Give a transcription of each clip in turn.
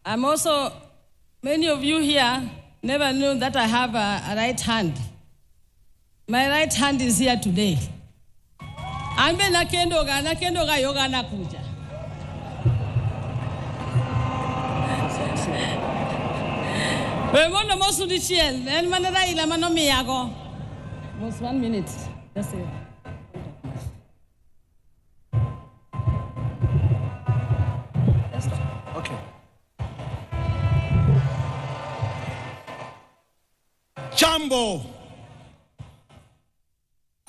I'm also, many of you here never knew that I have a right hand. My right hand is here today. Ambe nakendoga yoga nakuja. Wemono mosu di chiel, en manera ila manomi yago. Just 1 minute. That's it. Okay. Jambo.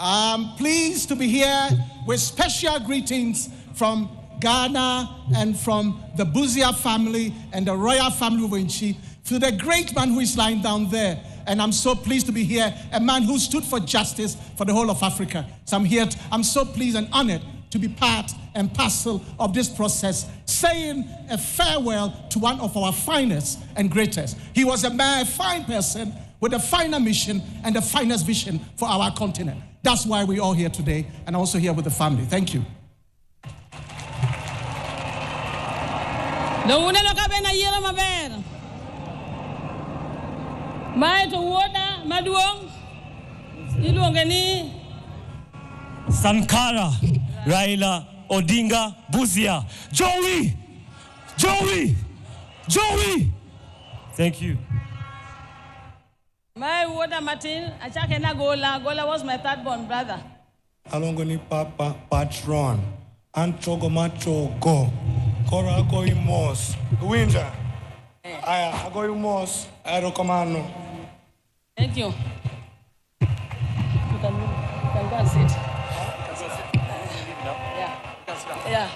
I'm pleased to be here with special greetings from Ghana and from the Buzia family and the royal family of Winchi to the great man who is lying down there. And I'm so pleased to be here, a man who stood for justice for the whole of Africa. So I'm here, I'm so pleased and honored to be part and parcel of this process, saying a farewell to one of our finest and greatest. He was a fine person with a finer mission and the finest vision for our continent. That's why we're all here today, and also here with the family. Thank you. Sankara, Raila, Odinga, Buzia. Joey! Joey! Joey! Thank you. My water Martin, Achakena Gola. Gola was my third born brother. Alongoni Papa Patron, Anchogo Machogo, Korago Imos, Winter. I go Imos, Aerocommando. Thank you. You can go and sit. Yeah.